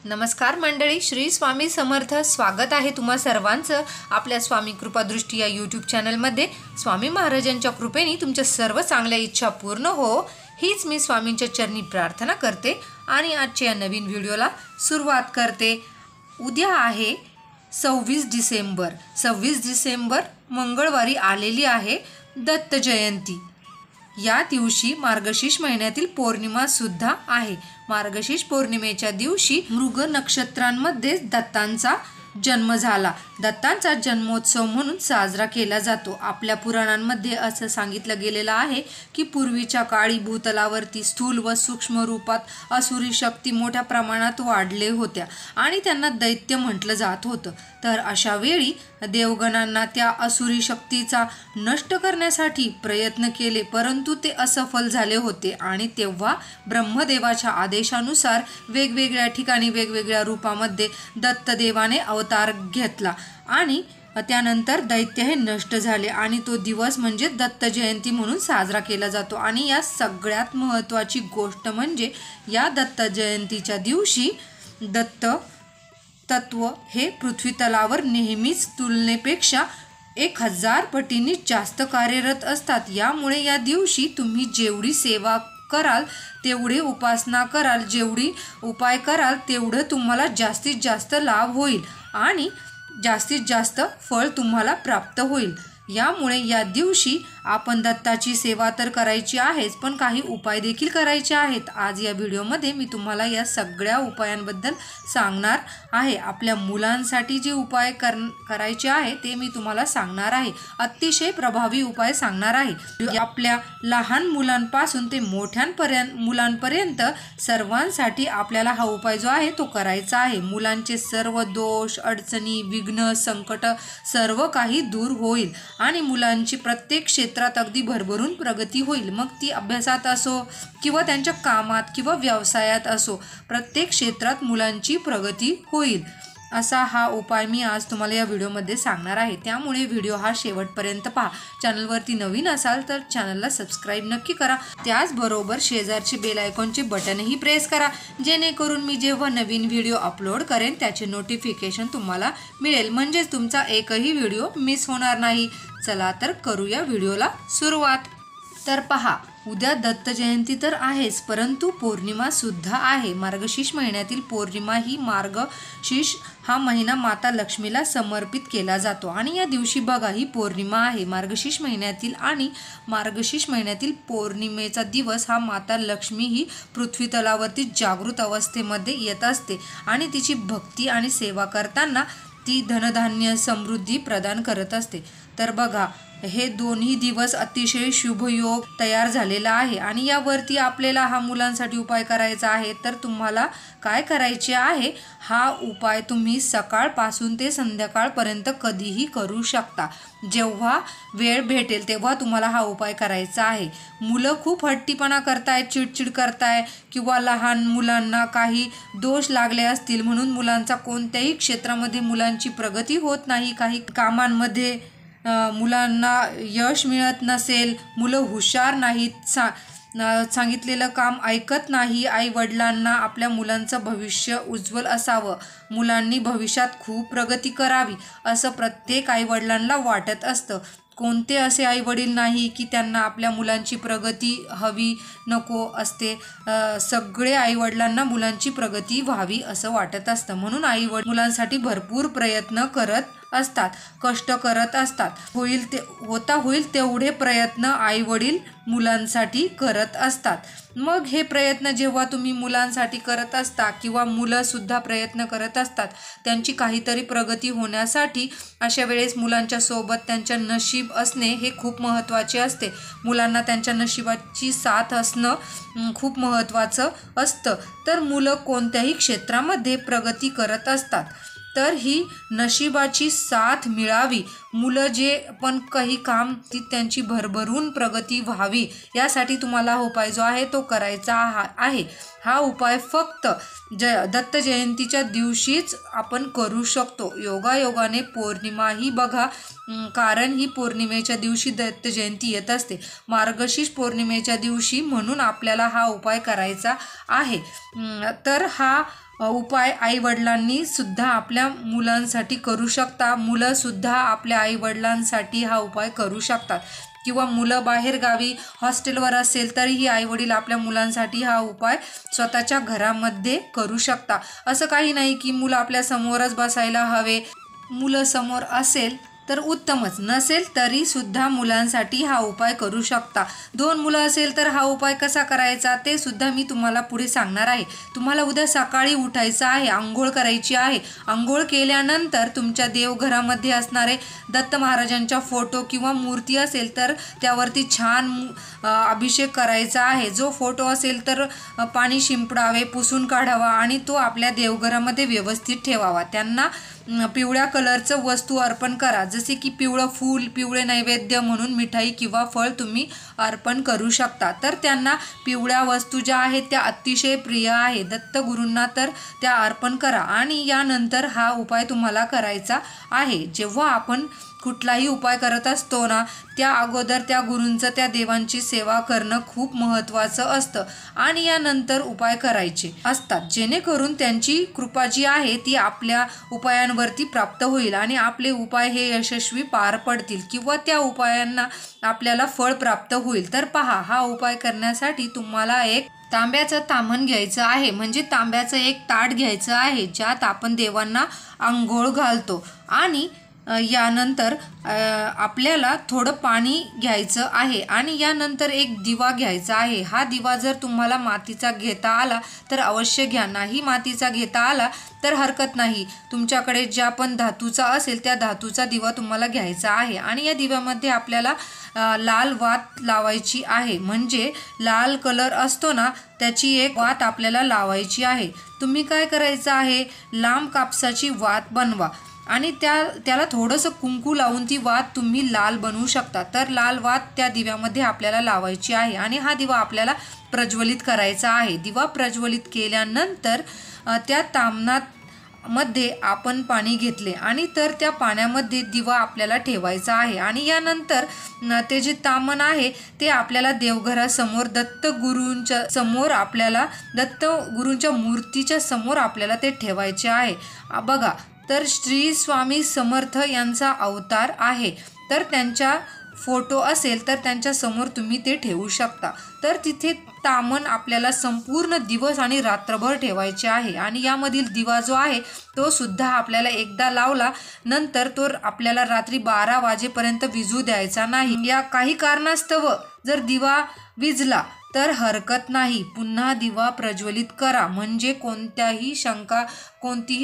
नमस्कार मंडळी, श्री स्वामी समर्थ. स्वागत आहे तुम्हा सर्वांचं आपल्या स्वामी कृपादृष्टी या यूट्यूब चॅनलमध्ये. स्वामी महाराजांच्या कृपेने तुमच्या सर्व चांगल्या इच्छा पूर्ण हो, हीच मी स्वामींच्या चरणी प्रार्थना करते आणि आजच्या या नवीन व्हिडिओला सुरुवात करते. उद्या आहे 26 डिसेंबर. 26 डिसेंबर मंगळवारी आलेली आहे दत्त जयंती. या दिवशी मार्गशीर्ष महिन्यातील पौर्णिमा सुद्धा आहे. मार्गशीर्ष पौर्णिमेच्या दिवशी मृग नक्षत्रांमध्ये दत्तांचा जन्म झाला. दत्तांचा जन्मोत्सव म्हणून साजरा केला जातो. आपल्या पुराणांमध्ये असं सांगितलं गेलेलं आहे की पूर्वीच्या काळी भूतलावरती स्थूल व सूक्ष्म रूपात असुरी शक्ती मोठ्या प्रमाणात वाढले होत्या आणि त्यांना दैत्य म्हटलं जात होतं. तर अशा वेळी देवगणांना त्या असुरी शक्तीचा नष्ट करण्यासाठी प्रयत्न केले, परंतु ते असफल झाले होते. आणि तेव्हा ब्रह्मदेवाच्या आदेशानुसार वेगवेगळ्या ठिकाणी वेगवेगळ्या रूपामध्ये दत्तदेवाने अवतार घेतला आणि त्यानंतर दैत्य हे नष्ट झाले आणि तो दिवस म्हणजे दत्त जयंती म्हणून साजरा केला जातो. आणि या सगळ्यात महत्त्वाची गोष्ट म्हणजे या दत्त जयंतीच्या दिवशी दत्त तत्व हे पृथ्वी तलावर नेहमीच तुलनेपेक्षा 1000 पटींनी जास्त कार्यरत असतात. यामुळे या दिवशी तुम्ही जेवढी सेवा कराल, तेवढे उपासना कराल, जेवढी उपाय कराल, तेवढं तुम्हाला जास्तीत जास्त लाभ होईल आणि जास्तीत जास्त फळ तुम्हाला प्राप्त होईल. यामुळे या दिवशी आपण दत्ताची सेवा तर करायची आहेच, पण काही उपाय देखील करायचे आहेत. आज या व्हिडिओमध्ये मी तुम्हाला या सगळ्या उपायांबद्दल सांगणार आहे. आपल्या मुलांसाठी जे उपाय करायचे आहे ते मी तुम्हाला सांगणार आहे. अतिशय प्रभावी उपाय सांगणार आहे. आपल्या लहान मुलांपासून ते मुलांपर्यंत सर्वांसाठी आपल्याला हा उपाय जो आहे तो करायचा आहे. मुलांचे सर्व दोष, अडचणी, विघ्न, संकट सर्व काही दूर होईल आणि मुलांची प्रत्येक क्षेत्रात अगदी भरभरून प्रगती होईल. मग ती अभ्यासात असो किंवा त्यांच्या कामात किंवा व्यवसायात असो, प्रत्येक क्षेत्रात मुलांची प्रगती होईल. असा हा उपाय मी आज तुम्हाला या व्हिडिओमध्ये सांगणार आहे. त्यामुळे व्हिडिओ हा शेवटपर्यंत पहा. चॅनलवरती नवीन असाल तर चॅनलला सबस्क्राईब नक्की करा. त्याचबरोबर शेजारचे बेल आयकॉनचे बटनही प्रेस करा, जेणेकरून मी जेव्हा नवीन व्हिडिओ अपलोड करेन त्याचे नोटिफिकेशन तुम्हाला मिळेल, म्हणजेच तुमचा एकही व्हिडिओ मिस होणार नाही. चला तर करूया व्हिडिओला सुरुवात. तर पहा, उद्या दत्त जयंती तर आहेच, परंतु पौर्णिमा सुद्धा आहे. मार्गशीर्ष महिन्यातील पौर्णिमा ही मार्गशीर्ष हा महिना माता लक्ष्मीला समर्पित केला जातो आणि या दिवशी बघा ही पौर्णिमा आहे. मार्गशीर्ष महिन्यातील आणि मार्गशीर्ष महिन्यातील पौर्णिमेचा दिवस हा माता लक्ष्मी ही पृथ्वी तलावरती जागृत अवस्थेमध्ये येत असते आणि तिची भक्ती आणि सेवा करताना ती धनधान्य समृद्धी प्रदान करत असते. तर बघा, हे दोन्ही दिवस अतिशय शुभयोग तयार झालेला आहे आणि यावरती आपल्याला हा मुलांसाठी उपाय करायचा आहे. तर तुम्हाला काय करायचे आहे, हा उपाय तुम्ही सकाळपासून ते संध्याकाळपर्यंत कधीही करू शकता. जेव्हा वेळ भेटेल तेव्हा तुम्हाला हा उपाय करायचा आहे. मुलं खूप हट्टीपणा करताय, चिडचिड करताय किंवा लहान मुलांना काही दोष लागले असतील म्हणून मुलांचा कोणत्याही क्षेत्रामध्ये मुलांची प्रगती होत नाही, काही कामांमध्ये मुलांना यश मिळत नसेल, मुलं हुशार नाहीत, सांगितलेलं काम ऐकत नाही, आई वडिलांना आपल्या मुलांचं भविष्य उज्ज्वल असावं, मुलांनी भविष्यात खूप प्रगती करावी असं प्रत्येक आई वडिलांना वाटत असतं. कोणते असे आई वडील नाही की त्यांना आपल्या मुलांची प्रगती हवी नको असते. सगळे आई वडिलांना मुलांची प्रगती व्हावी असं वाटत असतं. म्हणून आई वडील मुलांसाठी भरपूर प्रयत्न करत असतात, कष्ट करत असतात. होईल तेवढे प्रयत्न आई वडील मुलांसाठी करत असतात. मग हे प्रयत्न जेव्हा तुम्ही मुलांसाठी करत असता किंवा मुलंसुद्धा प्रयत्न करत असतात त्यांची काहीतरी प्रगती होण्यासाठी, अशा वेळेस मुलांच्या सोबत त्यांच्या नशीब असणे हे खूप महत्त्वाचे असते. मुलांना त्यांच्या नशिबाची साथ असणं खूप महत्त्वाचं असतं. तर मुलं कोणत्याही क्षेत्रामध्ये प्रगती करत असतात, तर ही नशिबाची साथ मिळावी, मुलं जे पण काही काम ती त्यांची भरभरून प्रगती व्हावी, यासाठी तुम्हाला हा उपाय जो आहे तो करायचा आहे. हा उपाय फक्त दत्त जयंतीच्या दिवशीच आपण करू शकतो. योगायोगाने पौर्णिमा ही बघा, कारण ही पौर्णिमेच्या दिवशी दत्त जयंती येत असते, मार्गशीर्ष पौर्णिमेच्या दिवशी, म्हणून आपल्याला हा उपाय करायचा आहे. तर हा उपाय आईवडिलांनी सुद्धा आपल्या मुलांसाठी करू शकता. मुलंसुद्धा आपल्या आईवडिलांसाठी हा उपाय करू शकतात. किंवा मुलं बाहेरगावी हॉस्टेलवर असेल तरीही आईवडील आपल्या मुलांसाठी हा उपाय स्वतःच्या घरामध्ये करू शकता. असं काही नाही की मुलं आपल्या समोरच बसायला हवे. मुलं समोर असेल तर उत्तमच, नसेल तरी सुद्धा मुलांसाठी हा उपाय करू शकता. 2 मुलं असेल तर हा उपाय कसा करायचा ते सुद्धा मी तुम्हाला पुढे सांगणार आहे. तुम्हाला उद्या सकाळी उठायचं आहे, आंघोळ करायची आहे. आंघोळ केल्यानंतर तुमच्या देवघरामध्ये असणारे दत्त महाराजांचा फोटो किंवा मूर्ती असेल तर त्यावरती छान अभिषेक करायचा आहे. जो फोटो असेल तर पाणी शिंपडावे, पुसून काढावा आणि तो आपल्या देवघरामध्ये व्यवस्थित ठेवावा. त्यांना पिवळ्या कलरचं वस्तू अर्पण करा, जसे की पिवळं फूल, पिवळे नैवेद्य म्हणून मिठाई किंवा फळ तुम्ही अर्पण करू शकता. तर त्यांना पिवळ्या वस्तू ज्या आहेत त्या अतिशय प्रिय आहे. दत्तगुरूंना तर त्या अर्पण करा. आणि यानंतर हा उपाय तुम्हाला करायचा आहे. जेव्हा आपण कुठलाही उपाय करत असतो ना, त्या अगोदर त्या गुरूंचं, त्या देवांची सेवा करणं खूप महत्त्वाचं असतं आणि यानंतर उपाय करायचे असतात, जेणेकरून त्यांची कृपा जी आहे ती आपल्या उपायांवरती प्राप्त होईल आणि आपले उपाय हे यशस्वी पार पडतील किंवा त्या उपायांना आपल्याला फळ प्राप्त होईल. तर पहा, हा उपाय करण्यासाठी तुम्हाला एक तांब्याचं ताम्हण घ्यायचं आहे, म्हणजे तांब्याचं एक ताट घ्यायचं आहे ज्यात आपण देवांना आंघोळ घालतो. आणि यानंतर आपल्याला थोडं पाणी घ्यायचं आहे आणि यानंतर एक दिवा घ्यायचा आहे. हा दिवा जर तुम्हाला मातीचा घेता आला तर अवश्य घ्या, नाही मातीचा घेता आला तर हरकत नाही. तुमच्याकडे ज्या पण धातूचा असेल त्या धातूचा दिवा तुम्हाला घ्यायचा आहे. आणि या दिव्यामध्ये आपल्याला लाल वात लावायची आहे, म्हणजे लाल कलर असतो ना त्याची एक वात आपल्याला लावायची आहे. तुम्ही काय करायचं आहे, लांब कापसाची वात बनवा आणि त्याला थोडंसं कुंकू लावून ती वात तुम्ही लाल बनवू शकता. तर लाल वात त्या दिव्यामध्ये आपल्याला लावायची आहे आणि हा दिवा आपल्याला प्रज्वलित करायचा आहे. दिवा प्रज्वलित केल्यानंतर त्या ताम्हणामध्ये आपण पाणी घेतले आणि तर त्या पाण्यामध्ये दिवा आपल्याला ठेवायचा आहे. आणि यानंतर ते जे ताम्हण आहे ते आपल्याला देवघरासमोर दत्तगुरूंच्या समोर, आपल्याला दत्तगुरूंच्या मूर्तीच्या समोर आपल्याला ते ठेवायचे आहे. बघा, तर श्री स्वामी समर्थ यांचा अवतार आहे, तर त्यांच्या फोटो असेल तर त्यांच्या समोर तुम्ही ते ठेवू शकता. तर तिथे ताम्हण आपल्याला संपूर्ण दिवस आणि रात्रभर ठेवायचे आहे. आणि यामधील दिवा जो आहे तो सुद्धा आपल्याला एकदा लावला नंतर तो आपल्याला रात्री 12 वाजेपर्यंत विझू द्यायचा नाही. या काही कारणास्तव जर दिवा विझला तर हरकत नाही, पुन्हा दिवा प्रज्वलित करा, म्हणजे कोणतीही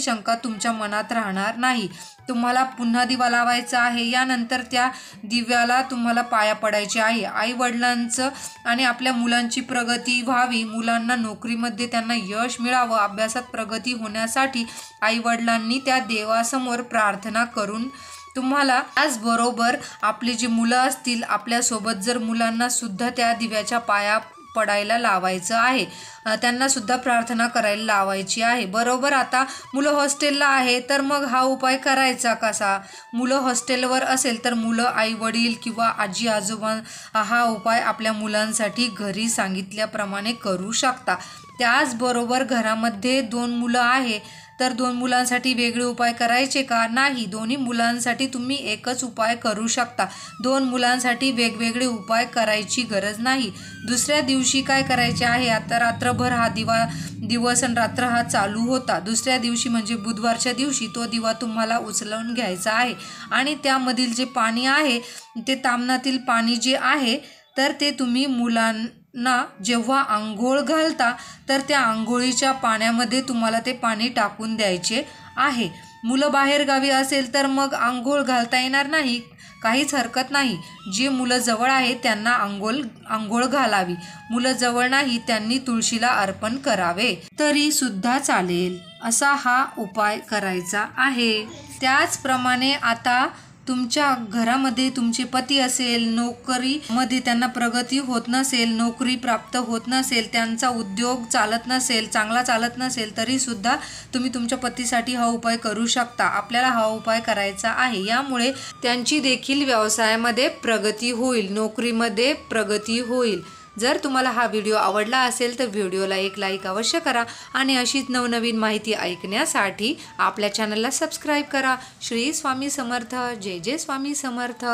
शंका तुमच्या मनात राहणार नाही. तुम्हाला पुन्हा दिवा लावायचा आहे. यानंतर त्या दिव्याला तुम्हाला पाया पडायचे आहे. आई वडिलांचं आणि आपल्या मुलांची प्रगती व्हावी, मुलांना नोकरीमध्ये त्यांना यश मिळावं, अभ्यासात प्रगती होण्यासाठी आई वडिलांनी त्या देवासमोर प्रार्थना करून तुम्हाला, त्याचबरोबर आपली जी मुलं असतील आपल्यासोबत, जर मुलांना सुद्धा त्या दिव्याच्या पाया पडायला लावायचं आहे, त्यांना सुद्धा प्रार्थना करायला लावायची आहे. बरोबर, आता मुलं हॉस्टेलला आहे तर मग हा उपाय करायचा कसा? मुलं हॉस्टेलवर असेल तर मुलं, आई वडील किंवा आजी आजोबा हा उपाय आपल्या मुलांसाठी घरी सांगितल्याप्रमाणे करू शकता. त्याचबरोबर घरामध्ये 2 मुलं आहे तर 2 मुलांसाठी वेगळे उपाय करायचे का? नाही, दोन्ही मुलांसाठी तुम्ही एकच उपाय करू शकता. 2 मुलांसाठी वेगवेगळे उपाय करायची गरज नाही. दुसऱ्या दिवशी काय करायचे आहे, आता रात्रभर हा दिवस आणि रात्र हा चालू होता. दुसऱ्या दिवशी म्हणजे बुधवारच्या दिवशी तो दिवा तुम्हाला उचलून घ्यायचा आहे आणि त्यामधील जे पाणी आहे ते ताम्हणातील पाणी जे आहे तर ते तुम्ही मुलांना जेव्हा आंघोळ घालता तर त्या आंघोळीच्या पाण्यामध्ये तुम्हाला ते पाणी टाकून द्यायचे आहे. मुलं बाहेरगावी असेल तर मग आंघोळ घालता येणार नाही, काहीच हरकत नाही. जे मुलं जवळ आहेत त्यांना आंघोळ घालावी. मुलं जवळ नाही त्यांनी तुळशीला अर्पण करावे तरी सुद्धा चालेल. असा हा उपाय करायचा आहे. त्याचप्रमाणे आता तुमच्या घरामध्ये तुमचे पती असेल, नोकरीमध्ये त्यांना प्रगती होत नसेल, नोकरी प्राप्त होत नसेल, त्यांचा उद्योग चालत नसेल, चांगला चालत नसेल, तरी सुद्धा तुम्ही तुमच्या पतीसाठी हा उपाय करू शकता. आपल्याला हा उपाय करायचा आहे. यामुळे त्यांची देखील व्यवसायामध्ये प्रगती होईल, नोकरीमध्ये प्रगती होईल. जर तुम्हाला हा व्हिडिओ आवडला असेल तर व्हिडिओला एक लाईक अवश्य करा आणि अशीच नवनवीन माहिती ऐकण्यासाठी आपल्या चॅनलला सबस्क्राईब करा. श्री स्वामी समर्थ. जय जय स्वामी समर्थ.